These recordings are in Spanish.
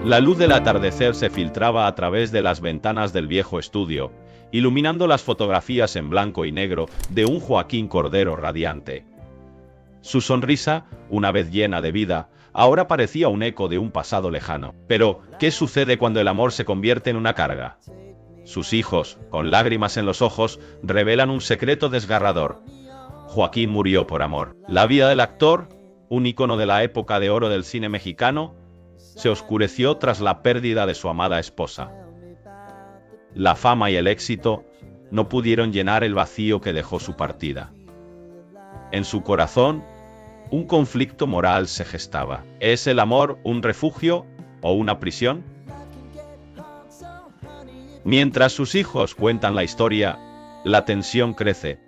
La luz del atardecer se filtraba a través de las ventanas del viejo estudio, iluminando las fotografías en blanco y negro de un Joaquín Cordero radiante. Su sonrisa, una vez llena de vida, ahora parecía un eco de un pasado lejano. Pero, ¿qué sucede cuando el amor se convierte en una carga? Sus hijos, con lágrimas en los ojos, revelan un secreto desgarrador. Joaquín murió por amor. La vida del actor, un ícono de la época de oro del cine mexicano, se oscureció tras la pérdida de su amada esposa. La fama y el éxito no pudieron llenar el vacío que dejó su partida. En su corazón, un conflicto moral se gestaba. ¿Es el amor un refugio o una prisión? Mientras sus hijos cuentan la historia, la tensión crece.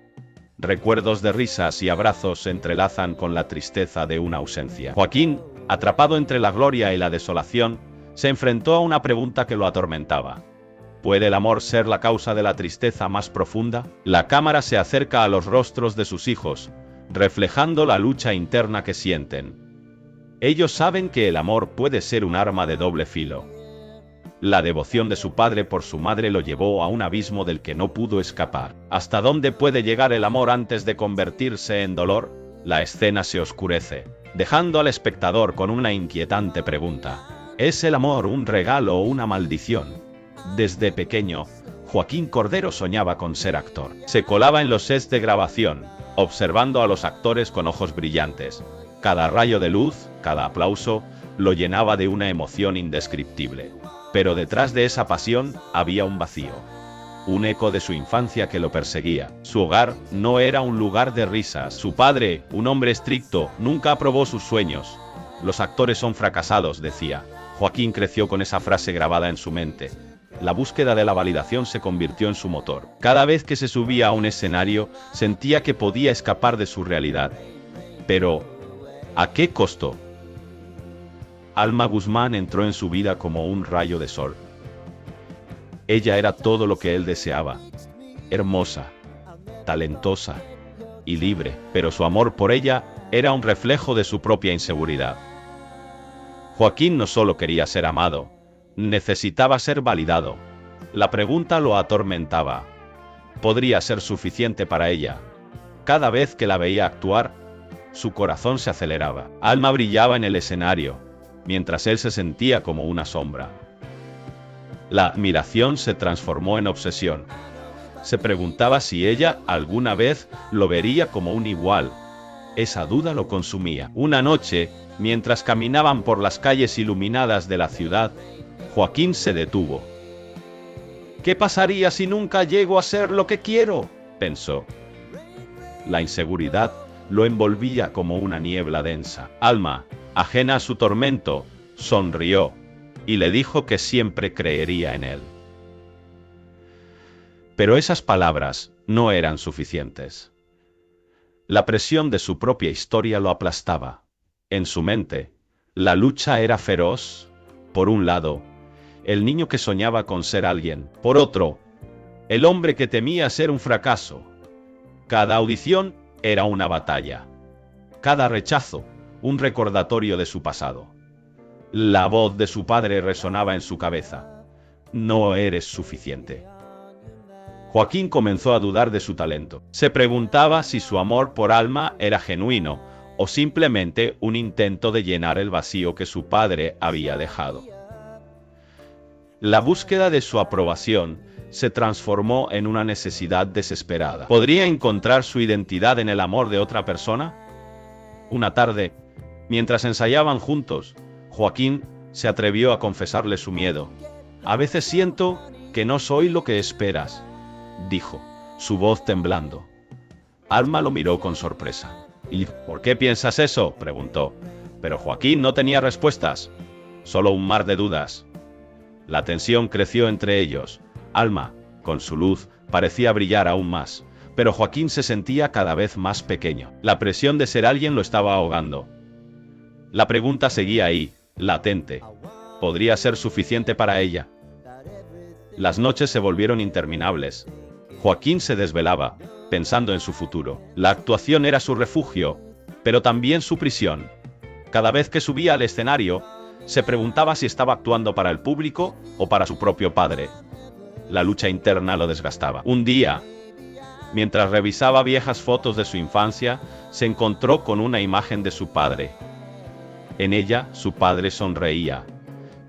Recuerdos de risas y abrazos se entrelazan con la tristeza de una ausencia. Joaquín, atrapado entre la gloria y la desolación, se enfrentó a una pregunta que lo atormentaba. ¿Puede el amor ser la causa de la tristeza más profunda? La cámara se acerca a los rostros de sus hijos, reflejando la lucha interna que sienten. Ellos saben que el amor puede ser un arma de doble filo. La devoción de su padre por su madre lo llevó a un abismo del que no pudo escapar. ¿Hasta dónde puede llegar el amor antes de convertirse en dolor? La escena se oscurece, dejando al espectador con una inquietante pregunta. ¿Es el amor un regalo o una maldición? Desde pequeño, Joaquín Cordero soñaba con ser actor. Se colaba en los sets de grabación, observando a los actores con ojos brillantes. Cada rayo de luz, cada aplauso, lo llenaba de una emoción indescriptible. Pero detrás de esa pasión había un vacío. Un eco de su infancia que lo perseguía. Su hogar no era un lugar de risas. Su padre, un hombre estricto, nunca aprobó sus sueños. Los actores son fracasados, decía. Joaquín creció con esa frase grabada en su mente. La búsqueda de la validación se convirtió en su motor. Cada vez que se subía a un escenario, sentía que podía escapar de su realidad. Pero, ¿a qué costo? Alma Guzmán entró en su vida como un rayo de sol. Ella era todo lo que él deseaba. Hermosa, talentosa y libre, pero su amor por ella era un reflejo de su propia inseguridad. Joaquín no solo quería ser amado, necesitaba ser validado. La pregunta lo atormentaba. ¿Podría ser suficiente para ella? Cada vez que la veía actuar, su corazón se aceleraba. Alma brillaba en el escenario, mientras él se sentía como una sombra. La admiración se transformó en obsesión. Se preguntaba si ella alguna vez lo vería como un igual. Esa duda lo consumía. Una noche, mientras caminaban por las calles iluminadas de la ciudad, Joaquín se detuvo. ¿Qué pasaría si nunca llego a ser lo que quiero?, pensó. La inseguridad lo envolvía como una niebla densa. Alma, ajena a su tormento, sonrió y le dijo que siempre creería en él. Pero esas palabras no eran suficientes. La presión de su propia historia lo aplastaba. En su mente, la lucha era feroz. Por un lado, el niño que soñaba con ser alguien. Por otro, el hombre que temía ser un fracaso. Cada audición era una batalla. Cada rechazo, un recordatorio de su pasado. La voz de su padre resonaba en su cabeza. No eres suficiente. Joaquín comenzó a dudar de su talento. Se preguntaba si su amor por Alma era genuino o simplemente un intento de llenar el vacío que su padre había dejado. La búsqueda de su aprobación se transformó en una necesidad desesperada. ¿Podría encontrar su identidad en el amor de otra persona? Una tarde, mientras ensayaban juntos, Joaquín se atrevió a confesarle su miedo. A veces siento que no soy lo que esperas, dijo, su voz temblando. Alma lo miró con sorpresa. ¿Y por qué piensas eso?, preguntó. Pero Joaquín no tenía respuestas, solo un mar de dudas. La tensión creció entre ellos. Alma, con su luz, parecía brillar aún más, pero Joaquín se sentía cada vez más pequeño. La presión de ser alguien lo estaba ahogando. La pregunta seguía ahí, latente. ¿Podría ser suficiente para ella? Las noches se volvieron interminables. Joaquín se desvelaba, pensando en su futuro. La actuación era su refugio, pero también su prisión. Cada vez que subía al escenario, Se preguntaba si estaba actuando para el público o para su propio padre. La lucha interna lo desgastaba. Un día, mientras revisaba viejas fotos de su infancia, se encontró con una imagen de su padre. En ella, su padre sonreía,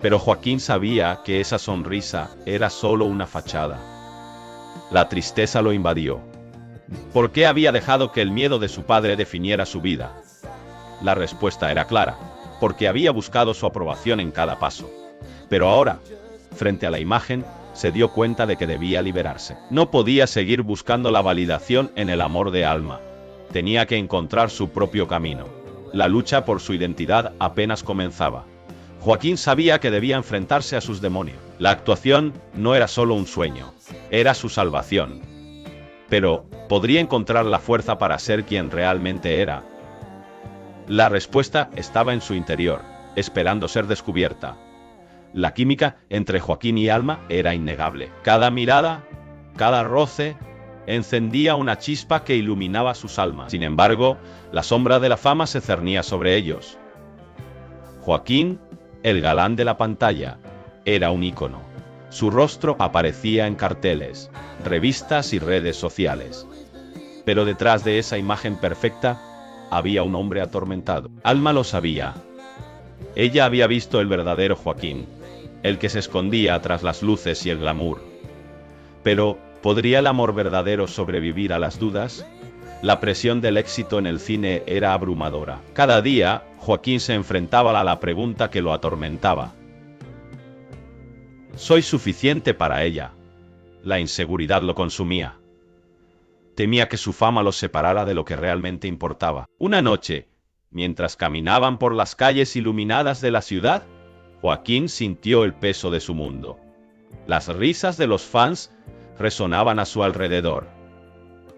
pero Joaquín sabía que esa sonrisa era solo una fachada. La tristeza lo invadió. ¿Por qué había dejado que el miedo de su padre definiera su vida? La respuesta era clara, porque había buscado su aprobación en cada paso. Pero ahora, frente a la imagen, se dio cuenta de que debía liberarse. No podía seguir buscando la validación en el amor de Alma. Tenía que encontrar su propio camino. La lucha por su identidad apenas comenzaba. Joaquín sabía que debía enfrentarse a sus demonios. La actuación no era solo un sueño, era su salvación. Pero, ¿podría encontrar la fuerza para ser quien realmente era? La respuesta estaba en su interior, esperando ser descubierta. La química entre Joaquín y Alma era innegable. Cada mirada, cada roce, encendía una chispa que iluminaba sus almas. Sin embargo, la sombra de la fama se cernía sobre ellos. Joaquín, el galán de la pantalla, era un ícono. Su rostro aparecía en carteles, revistas y redes sociales. Pero detrás de esa imagen perfecta, había un hombre atormentado. Alma lo sabía. Ella había visto el verdadero Joaquín, el que se escondía tras las luces y el glamour. Pero, ¿podría el amor verdadero sobrevivir a las dudas? La presión del éxito en el cine era abrumadora. Cada día, Joaquín se enfrentaba a la pregunta que lo atormentaba. ¿Soy suficiente para ella? La inseguridad lo consumía. Temía que su fama los separara de lo que realmente importaba. Una noche, mientras caminaban por las calles iluminadas de la ciudad, Joaquín sintió el peso de su mundo. Las risas de los fans resonaban a su alrededor.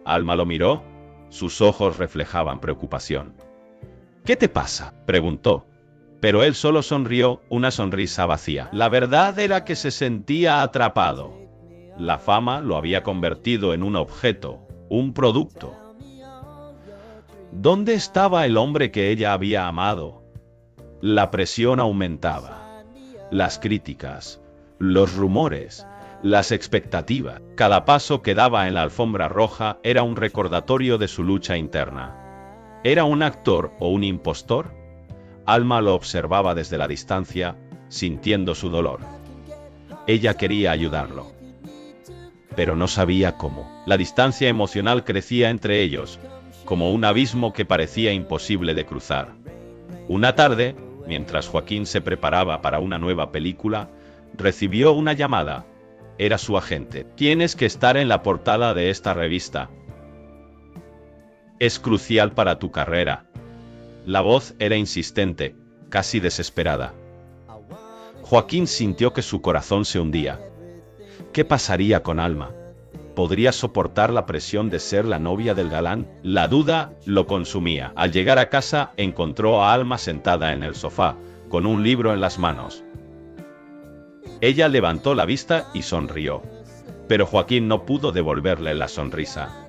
Alma lo miró, sus ojos reflejaban preocupación. ¿Qué te pasa?, preguntó. Pero él solo sonrió, una sonrisa vacía. La verdad era que se sentía atrapado. La fama lo había convertido en un objeto, un producto. ¿Dónde estaba el hombre que ella había amado? La presión aumentaba. Las críticas, los rumores, las expectativas. Cada paso que daba en la alfombra roja era un recordatorio de su lucha interna. ¿Era un actor o un impostor? Alma lo observaba desde la distancia, sintiendo su dolor. Ella quería ayudarlo, pero no sabía cómo. La distancia emocional crecía entre ellos, como un abismo que parecía imposible de cruzar. Una tarde, mientras Joaquín se preparaba para una nueva película, recibió una llamada. Era su agente. Tienes que estar en la portada de esta revista. Es crucial para tu carrera. La voz era insistente, casi desesperada. Joaquín sintió que su corazón se hundía. ¿Qué pasaría con Alma? ¿Podría soportar la presión de ser la novia del galán? La duda lo consumía. Al llegar a casa, encontró a Alma sentada en el sofá, con un libro en las manos. Ella levantó la vista y sonrió. Pero Joaquín no pudo devolverle la sonrisa.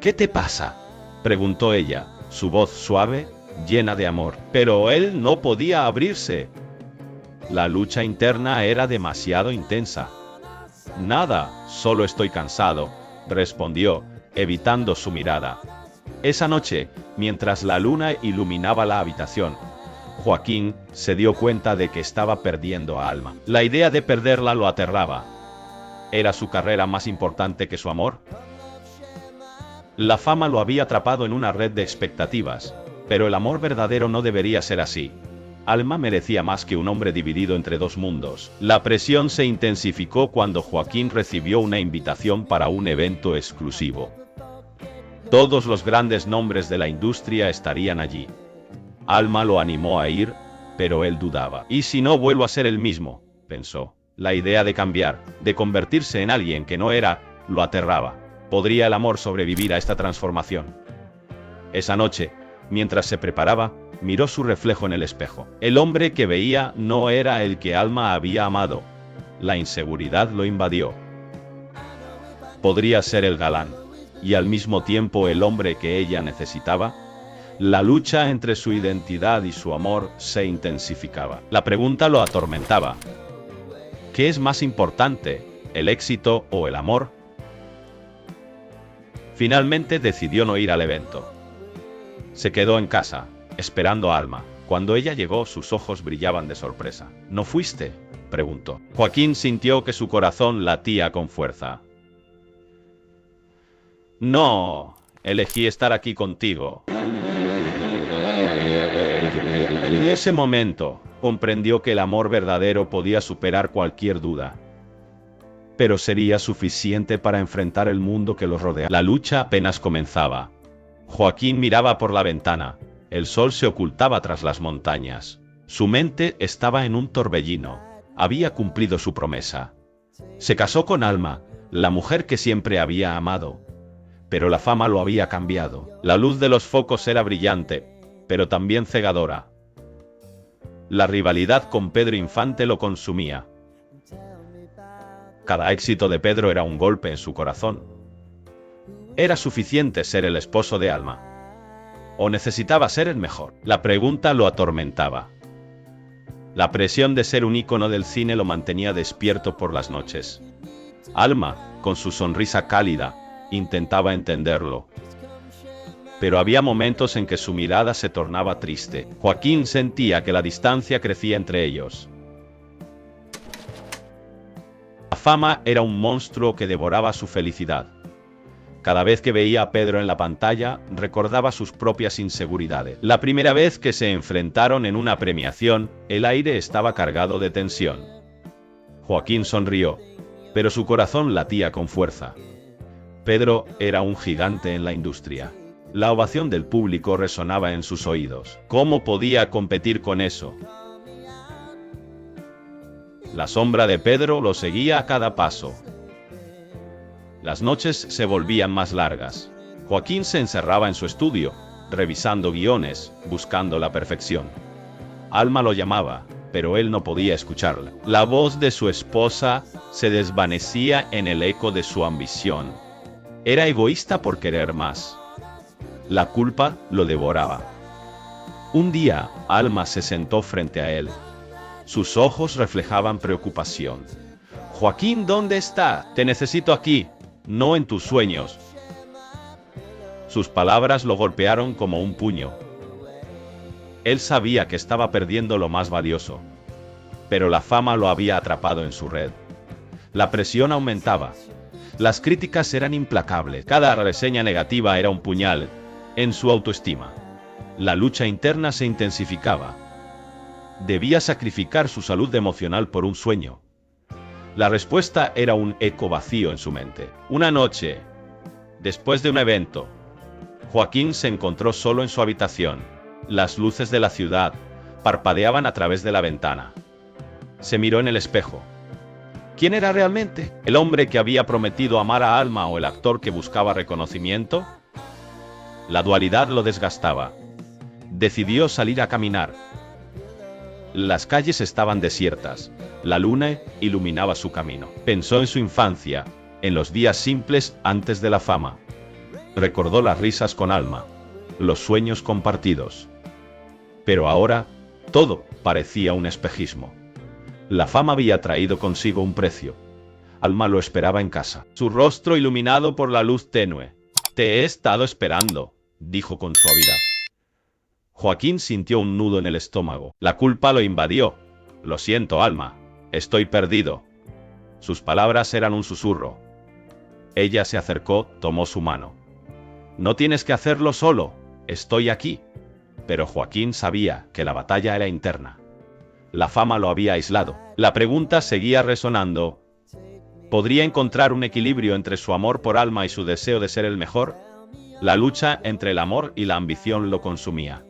¿Qué te pasa?, preguntó ella, su voz suave, llena de amor. Pero él no podía abrirse. La lucha interna era demasiado intensa. Nada, solo estoy cansado, respondió, evitando su mirada. Esa noche, mientras la luna iluminaba la habitación, Joaquín se dio cuenta de que estaba perdiendo a Alma. La idea de perderla lo aterraba. ¿Era su carrera más importante que su amor? La fama lo había atrapado en una red de expectativas, pero el amor verdadero no debería ser así. Alma merecía más que un hombre dividido entre dos mundos. La presión se intensificó cuando Joaquín recibió una invitación para un evento exclusivo. Todos los grandes nombres de la industria estarían allí. Alma lo animó a ir, pero él dudaba. ¿Y si no vuelvo a ser el mismo?, pensó. La idea de cambiar, de convertirse en alguien que no era, lo aterraba. ¿Podría el amor sobrevivir a esta transformación? Esa noche, mientras se preparaba, miró su reflejo en el espejo. El hombre que veía no era el que Alma había amado. La inseguridad lo invadió. ¿Podría ser el galán y al mismo tiempo el hombre que ella necesitaba? La lucha entre su identidad y su amor se intensificaba. La pregunta lo atormentaba. ¿Qué es más importante, el éxito o el amor? Finalmente decidió no ir al evento. Se quedó en casa, esperando a Alma. Cuando ella llegó, sus ojos brillaban de sorpresa. ¿No fuiste?, preguntó. Joaquín sintió que su corazón latía con fuerza. No, elegí estar aquí contigo. En ese momento, comprendió que el amor verdadero podía superar cualquier duda. Pero sería suficiente para enfrentar el mundo que los rodea. La lucha apenas comenzaba. Joaquín miraba por la ventana. El sol se ocultaba tras las montañas. Su mente estaba en un torbellino. Había cumplido su promesa. Se casó con Alma, la mujer que siempre había amado. Pero la fama lo había cambiado. La luz de los focos era brillante, pero también cegadora. La rivalidad con Pedro Infante lo consumía. Cada éxito de Pedro era un golpe en su corazón. ¿Era suficiente ser el esposo de Alma? ¿O necesitaba ser el mejor? La pregunta lo atormentaba. La presión de ser un ícono del cine lo mantenía despierto por las noches. Alma, con su sonrisa cálida, intentaba entenderlo. Pero había momentos en que su mirada se tornaba triste. Joaquín sentía que la distancia crecía entre ellos. La fama era un monstruo que devoraba su felicidad. Cada vez que veía a Pedro en la pantalla, recordaba sus propias inseguridades. La primera vez que se enfrentaron en una premiación, el aire estaba cargado de tensión. Joaquín sonrió, pero su corazón latía con fuerza. Pedro era un gigante en la industria. La ovación del público resonaba en sus oídos. ¿Cómo podía competir con eso? La sombra de Pedro lo seguía a cada paso. Las noches se volvían más largas. Joaquín se encerraba en su estudio, revisando guiones, buscando la perfección. Alma lo llamaba, pero él no podía escucharla. La voz de su esposa se desvanecía en el eco de su ambición. Era egoísta por querer más. La culpa lo devoraba. Un día, Alma se sentó frente a él. Sus ojos reflejaban preocupación. Joaquín, ¿dónde está? Te necesito aquí, no en tus sueños. Sus palabras lo golpearon como un puño. Él sabía que estaba perdiendo lo más valioso. Pero la fama lo había atrapado en su red. La presión aumentaba. Las críticas eran implacables. Cada reseña negativa era un puñal en su autoestima. La lucha interna se intensificaba. Debía sacrificar su salud emocional por un sueño. La respuesta era un eco vacío en su mente. Una noche, después de un evento, Joaquín se encontró solo en su habitación. Las luces de la ciudad parpadeaban a través de la ventana. Se miró en el espejo. ¿Quién era realmente? ¿El hombre que había prometido amar a Alma o el actor que buscaba reconocimiento? La dualidad lo desgastaba. Decidió salir a caminar. Las calles estaban desiertas. La luna iluminaba su camino. Pensó en su infancia, en los días simples antes de la fama. Recordó las risas con Alma, los sueños compartidos. Pero ahora, todo parecía un espejismo. La fama había traído consigo un precio. Alma lo esperaba en casa, su rostro iluminado por la luz tenue. Te he estado esperando, dijo con suavidad. Joaquín sintió un nudo en el estómago. La culpa lo invadió. Lo siento, Alma. Estoy perdido. Sus palabras eran un susurro. Ella se acercó, tomó su mano. No tienes que hacerlo solo. Estoy aquí. Pero Joaquín sabía que la batalla era interna. La fama lo había aislado. La pregunta seguía resonando. ¿Podría encontrar un equilibrio entre su amor por Alma y su deseo de ser el mejor? La lucha entre el amor y la ambición lo consumía.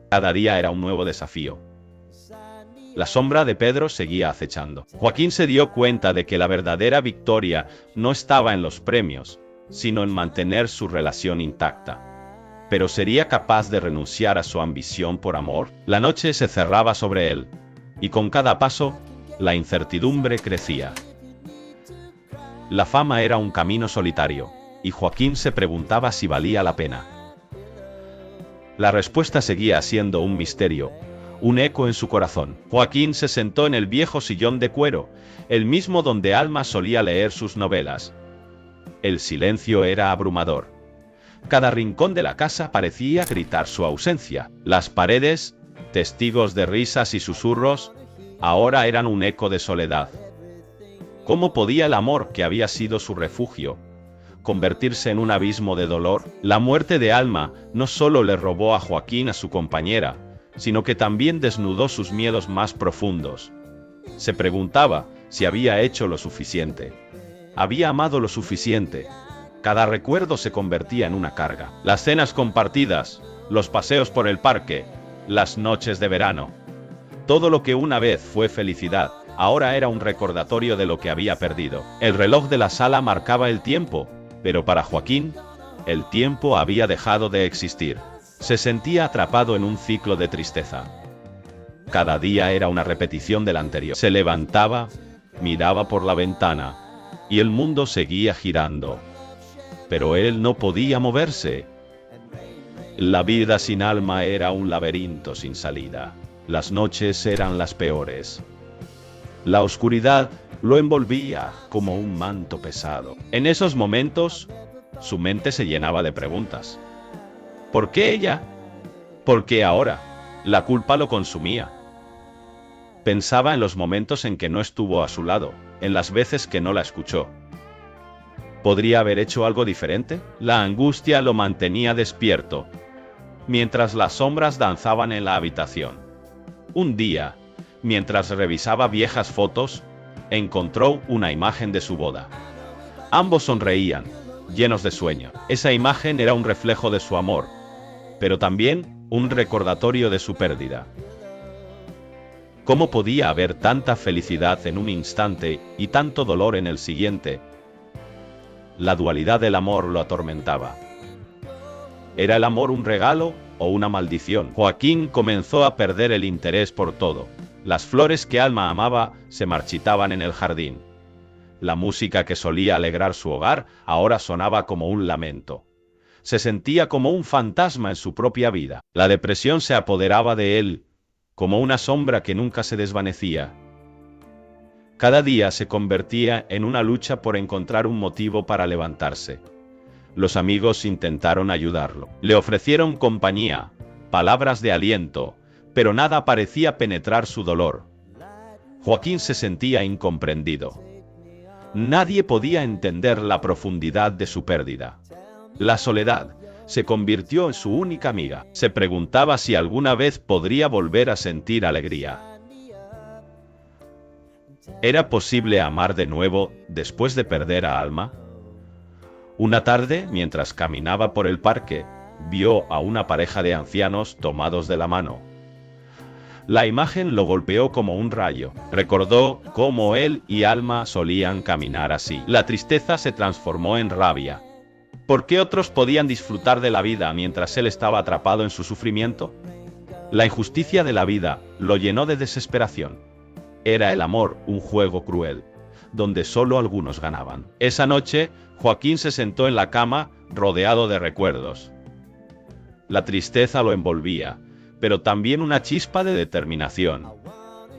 Cada día era un nuevo desafío. La sombra de Pedro seguía acechando. Joaquín se dio cuenta de que la verdadera victoria no estaba en los premios, sino en mantener su relación intacta. ¿Pero sería capaz de renunciar a su ambición por amor? La noche se cerraba sobre él, y con cada paso, la incertidumbre crecía. La fama era un camino solitario, y Joaquín se preguntaba si valía la pena. La respuesta seguía siendo un misterio, un eco en su corazón. Joaquín se sentó en el viejo sillón de cuero, el mismo donde Alma solía leer sus novelas. El silencio era abrumador. Cada rincón de la casa parecía gritar su ausencia. Las paredes, testigos de risas y susurros, ahora eran un eco de soledad. ¿Cómo podía el amor, que había sido su refugio, convertirse en un abismo de dolor? La muerte de Alma no solo le robó a Joaquín a su compañera, sino que también desnudó sus miedos más profundos. Se preguntaba si había hecho lo suficiente. Había amado lo suficiente. Cada recuerdo se convertía en una carga. Las cenas compartidas, los paseos por el parque, las noches de verano. Todo lo que una vez fue felicidad, ahora era un recordatorio de lo que había perdido. El reloj de la sala marcaba el tiempo, pero para Joaquín, el tiempo había dejado de existir. Se sentía atrapado en un ciclo de tristeza. Cada día era una repetición del anterior. Se levantaba, miraba por la ventana, y el mundo seguía girando. Pero él no podía moverse. La vida sin Alma era un laberinto sin salida. Las noches eran las peores. La oscuridad lo envolvía como un manto pesado. En esos momentos, su mente se llenaba de preguntas. ¿Por qué ella? ¿Por qué ahora? La culpa lo consumía. Pensaba en los momentos en que no estuvo a su lado, en las veces que no la escuchó. ¿Podría haber hecho algo diferente? La angustia lo mantenía despierto, mientras las sombras danzaban en la habitación. Un día, mientras revisaba viejas fotos, encontró una imagen de su boda. Ambos sonreían, llenos de sueño. Esa imagen era un reflejo de su amor, pero también un recordatorio de su pérdida. ¿Cómo podía haber tanta felicidad en un instante y tanto dolor en el siguiente? La dualidad del amor lo atormentaba. ¿Era el amor un regalo o una maldición? Joaquín comenzó a perder el interés por todo. Las flores que Alma amaba se marchitaban en el jardín. La música que solía alegrar su hogar ahora sonaba como un lamento. Se sentía como un fantasma en su propia vida. La depresión se apoderaba de él, como una sombra que nunca se desvanecía. Cada día se convertía en una lucha por encontrar un motivo para levantarse. Los amigos intentaron ayudarlo. Le ofrecieron compañía, palabras de aliento, pero nada parecía penetrar su dolor. Joaquín se sentía incomprendido. Nadie podía entender la profundidad de su pérdida. La soledad se convirtió en su única amiga. Se preguntaba si alguna vez podría volver a sentir alegría. ¿Era posible amar de nuevo después de perder a Alma? Una tarde, mientras caminaba por el parque, vio a una pareja de ancianos tomados de la mano. La imagen lo golpeó como un rayo. Recordó cómo él y Alma solían caminar así. La tristeza se transformó en rabia. ¿Por qué otros podían disfrutar de la vida mientras él estaba atrapado en su sufrimiento? La injusticia de la vida lo llenó de desesperación. Era el amor un juego cruel, donde solo algunos ganaban. Esa noche, Joaquín se sentó en la cama, rodeado de recuerdos. La tristeza lo envolvía, pero también una chispa de determinación.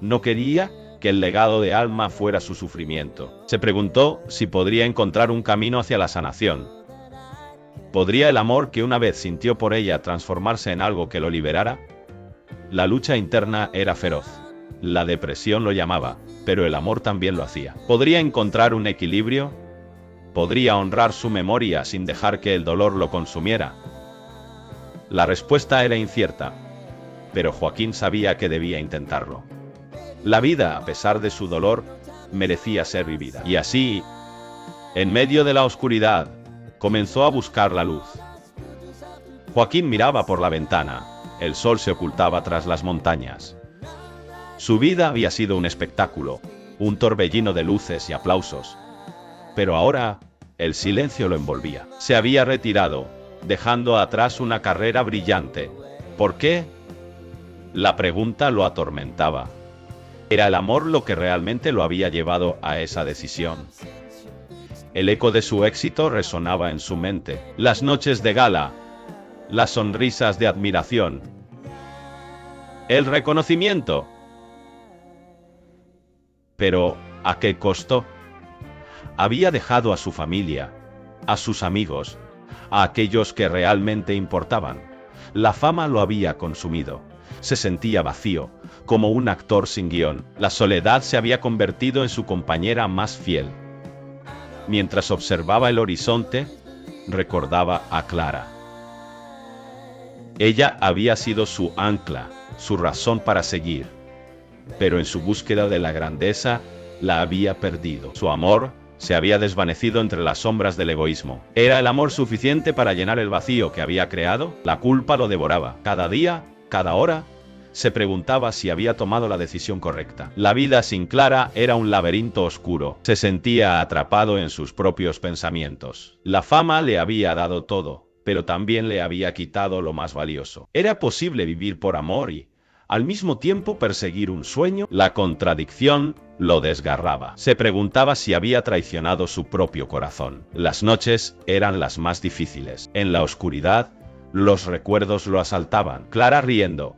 No quería que el legado de Alma fuera su sufrimiento. Se preguntó si podría encontrar un camino hacia la sanación. ¿Podría el amor que una vez sintió por ella transformarse en algo que lo liberara? La lucha interna era feroz. La depresión lo llamaba, pero el amor también lo hacía. ¿Podría encontrar un equilibrio? ¿Podría honrar su memoria sin dejar que el dolor lo consumiera? La respuesta era incierta, pero Joaquín sabía que debía intentarlo. La vida, a pesar de su dolor, merecía ser vivida. Y así, en medio de la oscuridad, comenzó a buscar la luz. Joaquín miraba por la ventana. El sol se ocultaba tras las montañas. Su vida había sido un espectáculo, un torbellino de luces y aplausos. Pero ahora, el silencio lo envolvía. Se había retirado, dejando atrás una carrera brillante. ¿Por qué? La pregunta lo atormentaba. ¿Era el amor lo que realmente lo había llevado a esa decisión? El eco de su éxito resonaba en su mente. Las noches de gala, las sonrisas de admiración, el reconocimiento. Pero, ¿a qué costo? Había dejado a su familia, a sus amigos, a aquellos que realmente importaban. La fama lo había consumido. Se sentía vacío, como un actor sin guión. La soledad se había convertido en su compañera más fiel. Mientras observaba el horizonte, recordaba a Clara. Ella había sido su ancla, su razón para seguir. Pero en su búsqueda de la grandeza, la había perdido. Su amor se había desvanecido entre las sombras del egoísmo. ¿Era el amor suficiente para llenar el vacío que había creado? La culpa lo devoraba. Cada día, cada hora, se preguntaba si había tomado la decisión correcta. La vida sin Clara era un laberinto oscuro. Se sentía atrapado en sus propios pensamientos. La fama le había dado todo, pero también le había quitado lo más valioso. ¿Era posible vivir por amor y, al mismo tiempo, perseguir un sueño? La contradicción lo desgarraba. Se preguntaba si había traicionado su propio corazón. Las noches eran las más difíciles. En la oscuridad, los recuerdos lo asaltaban. Clara riendo,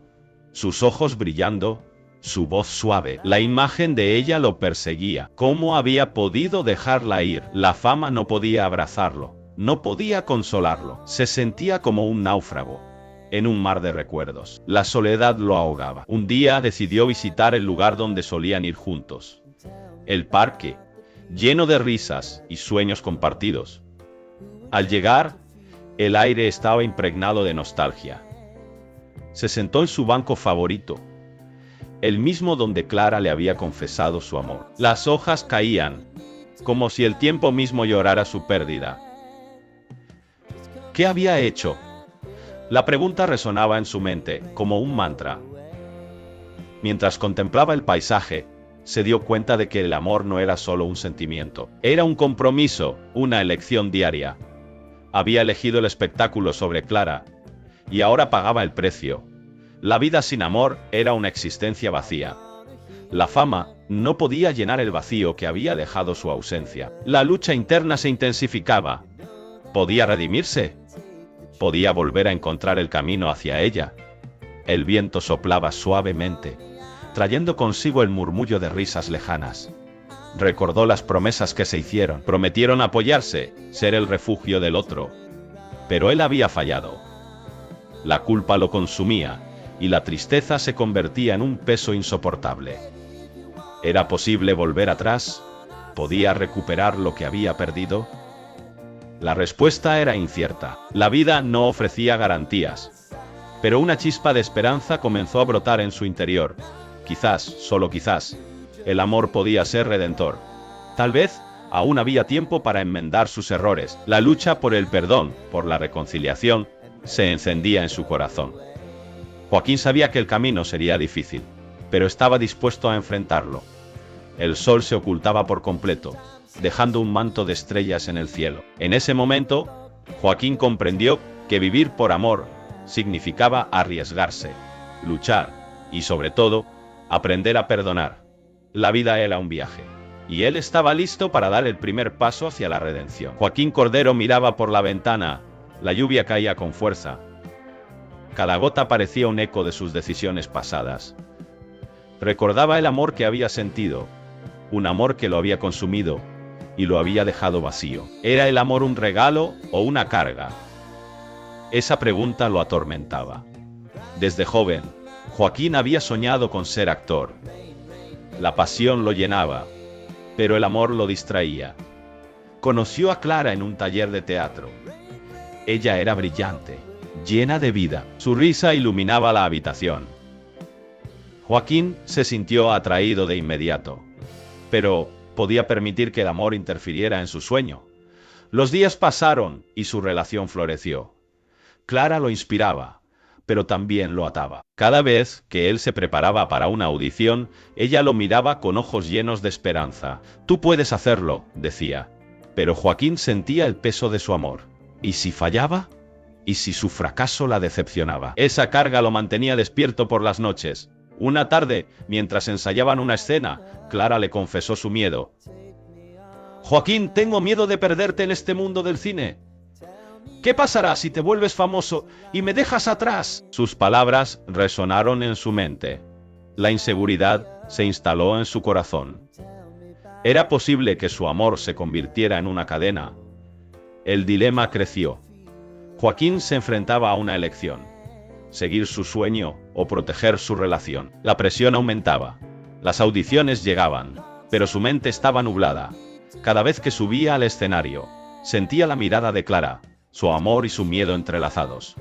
sus ojos brillando, su voz suave. La imagen de ella lo perseguía. ¿Cómo había podido dejarla ir? La fama no podía abrazarlo, no podía consolarlo. Se sentía como un náufrago en un mar de recuerdos. La soledad lo ahogaba. Un día decidió visitar el lugar donde solían ir juntos. El parque, lleno de risas y sueños compartidos. Al llegar, el aire estaba impregnado de nostalgia. Se sentó en su banco favorito, el mismo donde Clara le había confesado su amor. Las hojas caían, como si el tiempo mismo llorara su pérdida. ¿Qué había hecho? La pregunta resonaba en su mente, como un mantra. Mientras contemplaba el paisaje, se dio cuenta de que el amor no era solo un sentimiento. Era un compromiso, una elección diaria. Había elegido el espectáculo sobre Clara, y ahora pagaba el precio. La vida sin amor era una existencia vacía. La fama no podía llenar el vacío que había dejado su ausencia. La lucha interna se intensificaba. ¿Podía redimirse? ¿Podía volver a encontrar el camino hacia ella? El viento soplaba suavemente, trayendo consigo el murmullo de risas lejanas. Recordó las promesas que se hicieron. Prometieron apoyarse, ser el refugio del otro. Pero él había fallado. La culpa lo consumía, y la tristeza se convertía en un peso insoportable. ¿Era posible volver atrás? ¿Podía recuperar lo que había perdido? La respuesta era incierta. La vida no ofrecía garantías. Pero una chispa de esperanza comenzó a brotar en su interior. Quizás, solo quizás, el amor podía ser redentor. Tal vez, aún había tiempo para enmendar sus errores. La lucha por el perdón, por la reconciliación, se encendía en su corazón. Joaquín sabía que el camino sería difícil, pero estaba dispuesto a enfrentarlo. El sol se ocultaba por completo, dejando un manto de estrellas en el cielo. En ese momento, Joaquín comprendió que vivir por amor significaba arriesgarse, luchar y, sobre todo, aprender a perdonar. La vida era un viaje, y él estaba listo para dar el primer paso hacia la redención. Joaquín Cordero miraba por la ventana. La lluvia caía con fuerza. Cada gota parecía un eco de sus decisiones pasadas. Recordaba el amor que había sentido, un amor que lo había consumido y lo había dejado vacío. ¿Era el amor un regalo o una carga? Esa pregunta lo atormentaba. Desde joven, Joaquín había soñado con ser actor. La pasión lo llenaba, pero el amor lo distraía. Conoció a Clara en un taller de teatro. Ella era brillante, llena de vida. Su risa iluminaba la habitación. Joaquín se sintió atraído de inmediato, pero podía permitir que el amor interfiriera en su sueño. Los días pasaron y su relación floreció. Clara lo inspiraba, pero también lo ataba. Cada vez que él se preparaba para una audición, ella lo miraba con ojos llenos de esperanza. «Tú puedes hacerlo», decía. Pero Joaquín sentía el peso de su amor. ¿Y si fallaba? ¿Y si su fracaso la decepcionaba? Esa carga lo mantenía despierto por las noches. Una tarde, mientras ensayaban una escena, Clara le confesó su miedo. «Joaquín, tengo miedo de perderte en este mundo del cine». ¿Qué pasará si te vuelves famoso y me dejas atrás? Sus palabras resonaron en su mente. La inseguridad se instaló en su corazón. Era posible que su amor se convirtiera en una cadena. El dilema creció. Joaquín se enfrentaba a una elección: seguir su sueño o proteger su relación. La presión aumentaba. Las audiciones llegaban, pero su mente estaba nublada. Cada vez que subía al escenario, sentía la mirada de Clara, su amor y su miedo entrelazados.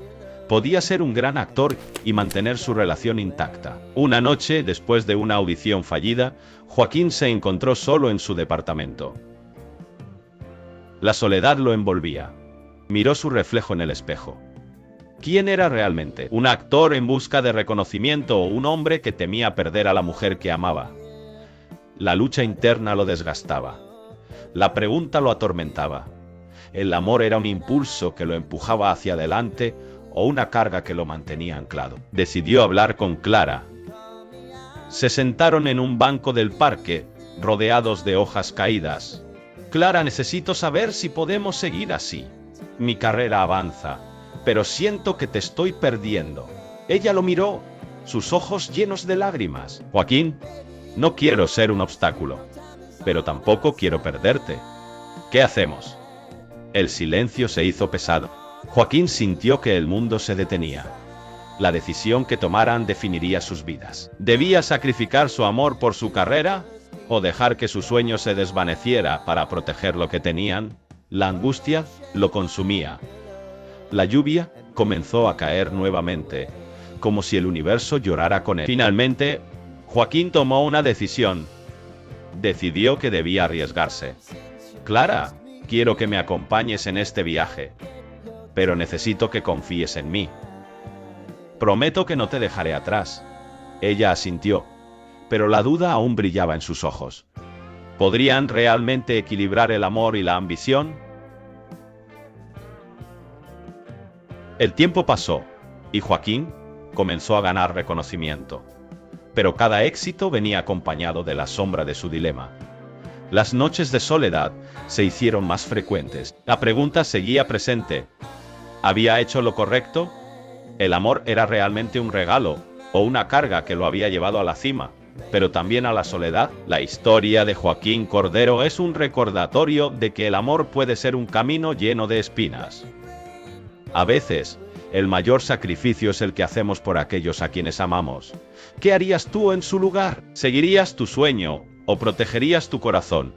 Podía ser un gran actor y mantener su relación intacta. Una noche, después de una audición fallida, Joaquín se encontró solo en su departamento. La soledad lo envolvía. Miró su reflejo en el espejo. ¿Quién era realmente? ¿Un actor en busca de reconocimiento o un hombre que temía perder a la mujer que amaba? La lucha interna lo desgastaba. La pregunta lo atormentaba. ¿El amor era un impulso que lo empujaba hacia adelante o una carga que lo mantenía anclado? Decidió hablar con Clara. Se sentaron en un banco del parque, rodeados de hojas caídas. Clara, necesito saber si podemos seguir así. Mi carrera avanza, pero siento que te estoy perdiendo. Ella lo miró, sus ojos llenos de lágrimas. Joaquín, no quiero ser un obstáculo, pero tampoco quiero perderte. ¿Qué hacemos? El silencio se hizo pesado. Joaquín sintió que el mundo se detenía. La decisión que tomaran definiría sus vidas. ¿Debía sacrificar su amor por su carrera o dejar que su sueño se desvaneciera para proteger lo que tenían? La angustia lo consumía. La lluvia comenzó a caer nuevamente, como si el universo llorara con él. Finalmente, Joaquín tomó una decisión. Decidió que debía arriesgarse. Clara, quiero que me acompañes en este viaje, pero necesito que confíes en mí. Prometo que no te dejaré atrás. Ella asintió, pero la duda aún brillaba en sus ojos. ¿Podrían realmente equilibrar el amor y la ambición? El tiempo pasó, y Joaquín comenzó a ganar reconocimiento. Pero cada éxito venía acompañado de la sombra de su dilema. Las noches de soledad se hicieron más frecuentes. La pregunta seguía presente. ¿Había hecho lo correcto? ¿El amor era realmente un regalo o una carga que lo había llevado a la cima, pero también a la soledad? La historia de Joaquín Cordero es un recordatorio de que el amor puede ser un camino lleno de espinas. A veces, el mayor sacrificio es el que hacemos por aquellos a quienes amamos. ¿Qué harías tú en su lugar? ¿Seguirías tu sueño o protegerías tu corazón?